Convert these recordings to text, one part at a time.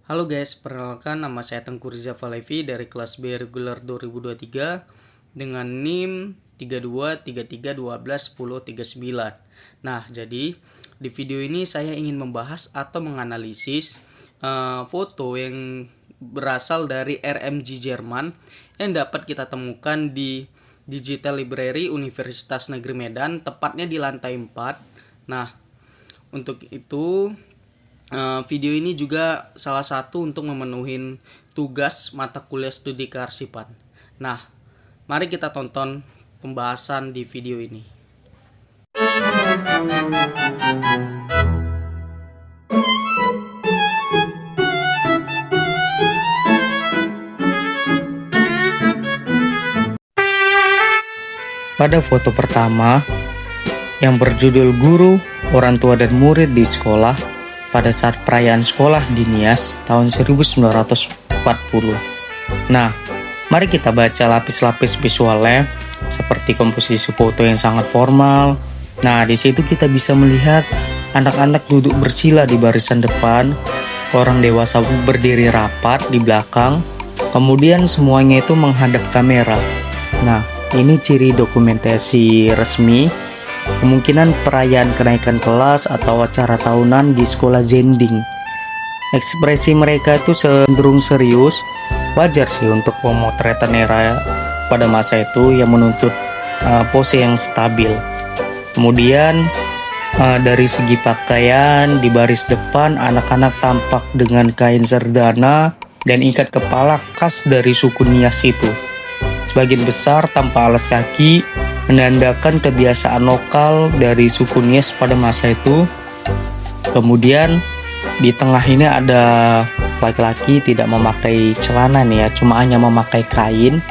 Halo guys, perkenalkan nama saya Tengku Rizal Falevi dari kelas B reguler 2023 dengan NIM 3233121039. Nah, jadi di video ini saya ingin membahas atau menganalisis foto yang berasal dari RMJ Jerman yang dapat kita temukan di Digital Library Universitas Negeri Medan, tepatnya di lantai 4. Nah, untuk itu video ini juga salah satu untuk memenuhi tugas mata kuliah studi kearsipan. Nah, mari kita tonton pembahasan di video ini. Pada foto pertama yang berjudul Guru, Orang Tua dan Murid di Sekolah pada saat perayaan sekolah di Nias tahun 1940. Nah, mari kita baca lapis-lapis visualnya seperti komposisi foto yang sangat formal. Nah, di situ kita bisa melihat anak-anak duduk bersila di barisan depan, orang dewasa berdiri rapat di belakang, kemudian semuanya itu menghadap kamera. Nah, ini ciri dokumentasi resmi, kemungkinan perayaan kenaikan kelas atau acara tahunan di sekolah Zending. Ekspresi mereka itu cenderung serius, wajar sih untuk pemotretan era pada masa itu yang menuntut pose yang stabil. Kemudian dari segi pakaian, di baris depan anak-anak tampak dengan kain serdana dan ikat kepala khas dari suku Nias itu. Sebagian besar tanpa alas kaki, menandakan kebiasaan lokal dari suku Nias pada masa itu. Kemudian di tengah ini ada laki-laki tidak memakai celana nih ya, cuma hanya memakai kain.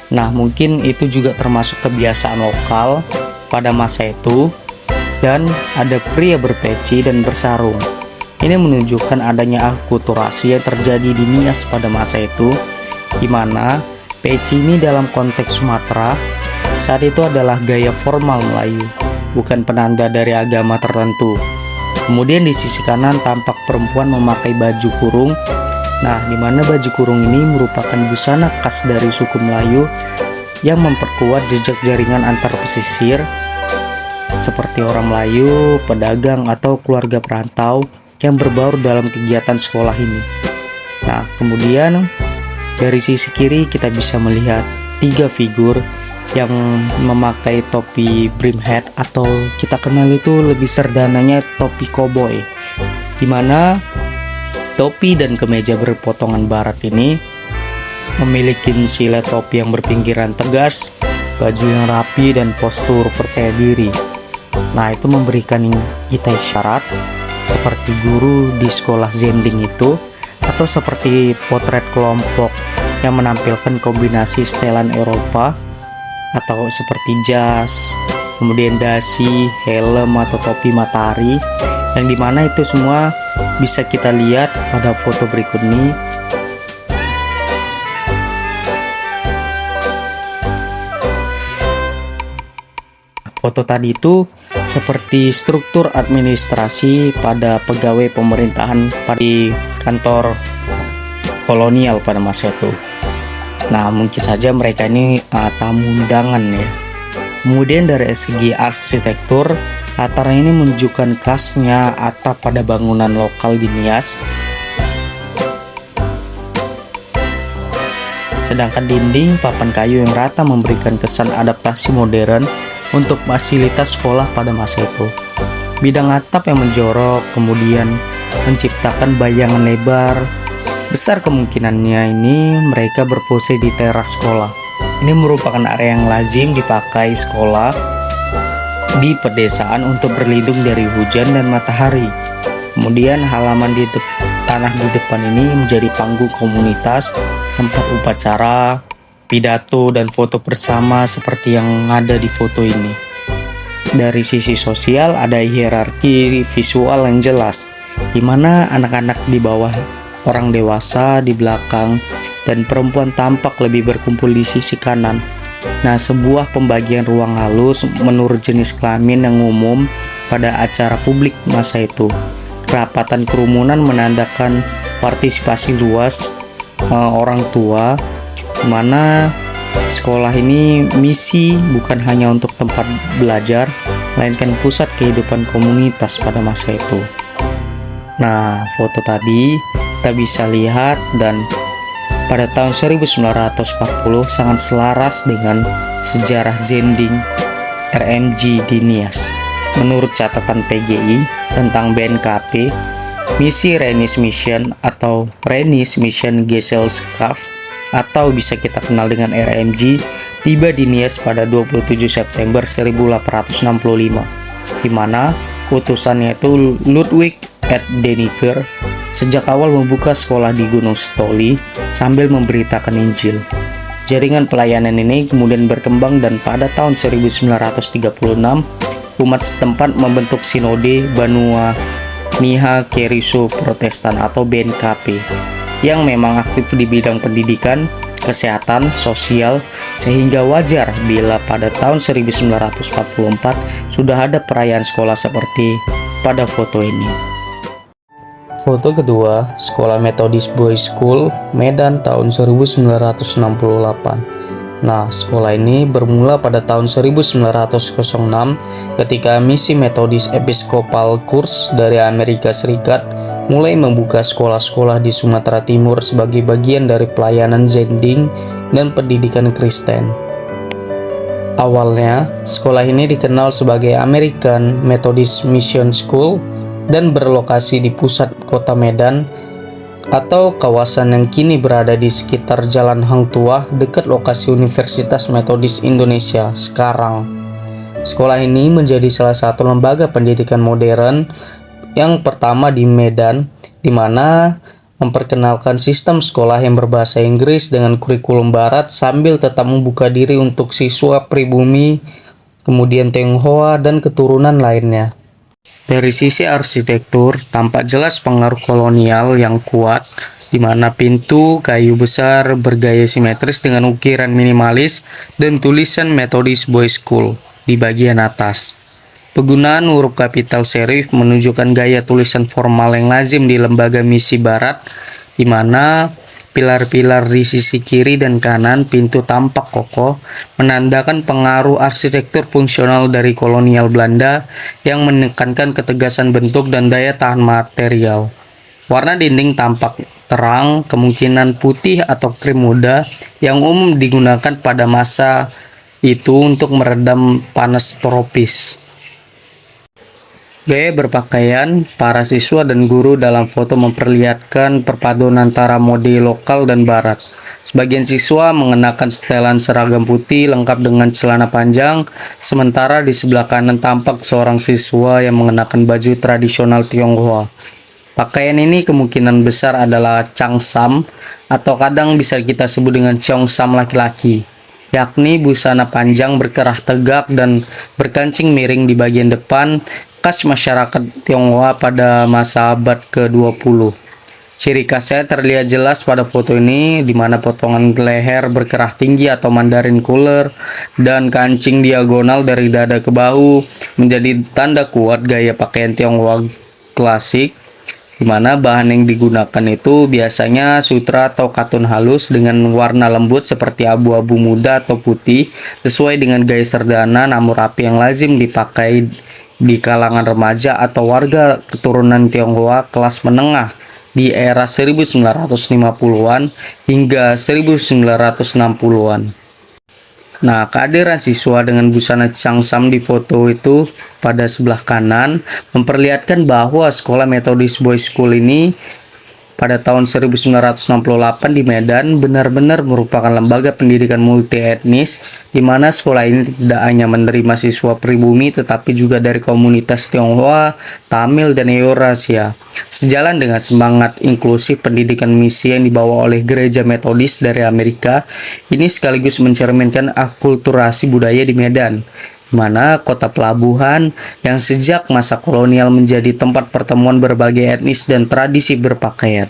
Nah, mungkin itu juga termasuk kebiasaan lokal pada masa itu. Dan ada pria berpeci dan bersarung. Ini menunjukkan adanya akulturasi yang terjadi di Nias pada masa itu, di mana peci ini dalam konteks Sumatera saat itu adalah gaya formal Melayu, bukan penanda dari agama tertentu. Kemudian di sisi kanan tampak perempuan memakai baju kurung. Nah, di mana baju kurung ini merupakan busana khas dari suku Melayu yang memperkuat jejak jaringan antar pesisir seperti orang Melayu, pedagang atau keluarga perantau yang berbaur dalam kegiatan sekolah ini. Nah, kemudian dari sisi kiri kita bisa melihat 3 figur yang memakai topi brim hat atau kita kenal itu lebih serdananya topi koboi, dimana topi dan kemeja berpotongan barat ini memiliki silet topi yang berpinggiran tegas, baju yang rapi dan postur percaya diri. Nah, itu memberikan kita isyarat seperti guru di sekolah Zending itu, atau seperti potret kelompok yang menampilkan kombinasi setelan Eropa atau seperti jas, kemudian dasi, helm atau topi matahari, yang dimana itu semua bisa kita lihat pada foto berikut ini. Foto tadi itu seperti struktur administrasi pada pegawai pemerintahan di kantor kolonial pada masa itu. Nah, mungkin saja mereka ini tamu undangan ya. Kemudian dari segi arsitektur, latar ini menunjukkan khasnya atap pada bangunan lokal di Nias. Sedangkan dinding papan kayu yang rata memberikan kesan adaptasi modern untuk fasilitas sekolah pada masa itu. Bidang atap yang menjorok kemudian menciptakan bayangan lebar. Besar kemungkinannya ini mereka berpose di teras sekolah. Ini merupakan area yang lazim dipakai sekolah di pedesaan untuk berlindung dari hujan dan matahari. Kemudian halaman di tanah di depan ini menjadi panggung komunitas, tempat upacara, pidato dan foto bersama seperti yang ada di foto ini. Dari sisi sosial ada hierarki visual yang jelas, di mana anak-anak di bawah orang dewasa di belakang dan perempuan tampak lebih berkumpul di sisi kanan. Nah, sebuah pembagian ruang halus menurut jenis kelamin yang umum pada acara publik masa itu. Kerapatan kerumunan menandakan partisipasi luas orang tua, mana sekolah ini misi bukan hanya untuk tempat belajar, melainkan pusat kehidupan komunitas pada masa itu. Nah, foto tadi kita bisa lihat dan pada tahun 1940 sangat selaras dengan sejarah Zending RMG di Nias. Menurut catatan PGI tentang BNKP, misi Rhenish Mission atau Rhenish Mission Gesellschaft atau bisa kita kenal dengan RMG tiba di Nias pada 27 September 1865, di mana utusannya itu Ludwig Ed Deniker sejak awal membuka sekolah di Gunung Stoli sambil memberitakan Injil. Jaringan pelayanan ini kemudian berkembang dan pada tahun 1936 umat setempat membentuk Sinode Banua Niha Keriso Protestan atau BNKP yang memang aktif di bidang pendidikan, kesehatan, sosial, sehingga wajar bila pada tahun 1944 sudah ada perayaan sekolah seperti pada foto ini. Foto kedua, Sekolah Methodist Boys School, Medan tahun 1968. Nah, sekolah ini bermula pada tahun 1906 ketika misi Methodist Episcopal Church dari Amerika Serikat mulai membuka sekolah-sekolah di Sumatera Timur sebagai bagian dari pelayanan Zending dan pendidikan Kristen. Awalnya, sekolah ini dikenal sebagai American Methodist Mission School dan berlokasi di pusat kota Medan atau kawasan yang kini berada di sekitar Jalan Hang Tuah dekat lokasi Universitas Metodis Indonesia sekarang. Sekolah ini menjadi salah satu lembaga pendidikan modern yang pertama di Medan, di mana memperkenalkan sistem sekolah yang berbahasa Inggris dengan kurikulum barat sambil tetap membuka diri untuk siswa pribumi, kemudian Tionghoa dan keturunan lainnya. Dari sisi arsitektur, tampak jelas pengaruh kolonial yang kuat, di mana pintu kayu besar bergaya simetris dengan ukiran minimalis dan tulisan Methodist Boys School di bagian atas. Penggunaan huruf kapital serif menunjukkan gaya tulisan formal yang lazim di lembaga misi barat, di mana pilar-pilar di sisi kiri dan kanan pintu tampak kokoh, menandakan pengaruh arsitektur fungsional dari kolonial Belanda yang menekankan ketegasan bentuk dan daya tahan material. Warna dinding tampak terang, kemungkinan putih atau krim muda yang umum digunakan pada masa itu untuk meredam panas tropis. Gaya berpakaian para siswa dan guru dalam foto memperlihatkan perpaduan antara mode lokal dan barat. Sebagian siswa mengenakan setelan seragam putih lengkap dengan celana panjang, sementara di sebelah kanan tampak seorang siswa yang mengenakan baju tradisional Tionghoa. Pakaian ini kemungkinan besar adalah changsam atau kadang bisa kita sebut dengan cheongsam laki-laki, yakni busana panjang berkerah tegak dan berkancing miring di bagian depan, khas masyarakat Tionghoa pada masa abad ke-20. Ciri khasnya terlihat jelas pada foto ini, di mana potongan leher berkerah tinggi atau mandarin cooler dan kancing diagonal dari dada ke bahu menjadi tanda kuat gaya pakaian Tionghoa klasik, di mana bahan yang digunakan itu biasanya sutra atau katun halus dengan warna lembut seperti abu-abu muda atau putih, sesuai dengan gaya serdana namun rapi yang lazim dipakai di kalangan remaja atau warga keturunan Tionghoa kelas menengah di era 1950-an hingga 1960-an. Nah, kehadiran siswa dengan busana changsam di foto itu pada sebelah kanan memperlihatkan bahwa sekolah Methodist Boys School ini pada tahun 1968 di Medan benar-benar merupakan lembaga pendidikan multi etnis, di mana sekolah ini tidak hanya menerima siswa pribumi tetapi juga dari komunitas Tionghoa, Tamil, dan Eurasia. Sejalan dengan semangat inklusif pendidikan misi yang dibawa oleh gereja Metodis dari Amerika, ini sekaligus mencerminkan akulturasi budaya di Medan, mana kota pelabuhan yang sejak masa kolonial menjadi tempat pertemuan berbagai etnis dan tradisi berpakaian.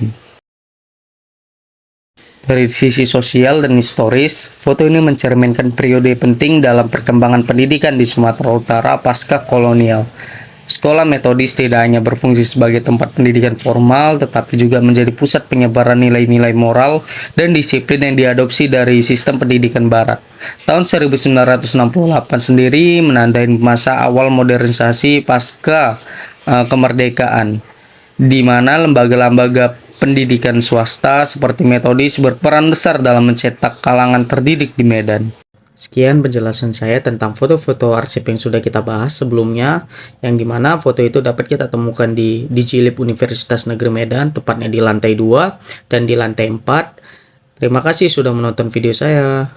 Dari sisi sosial dan historis, foto ini mencerminkan periode penting dalam perkembangan pendidikan di Sumatera Utara pasca kolonial. Sekolah metodis tidak hanya berfungsi sebagai tempat pendidikan formal, tetapi juga menjadi pusat penyebaran nilai-nilai moral dan disiplin yang diadopsi dari sistem pendidikan Barat. Tahun 1968 sendiri menandai masa awal modernisasi pasca kemerdekaan, di mana lembaga-lembaga pendidikan swasta seperti metodis berperan besar dalam mencetak kalangan terdidik di Medan. Sekian penjelasan saya tentang foto-foto arsip yang sudah kita bahas sebelumnya, yang dimana foto itu dapat kita temukan di Digilib Universitas Negeri Medan, tepatnya di lantai 2 dan di lantai 4. Terima kasih sudah menonton video saya.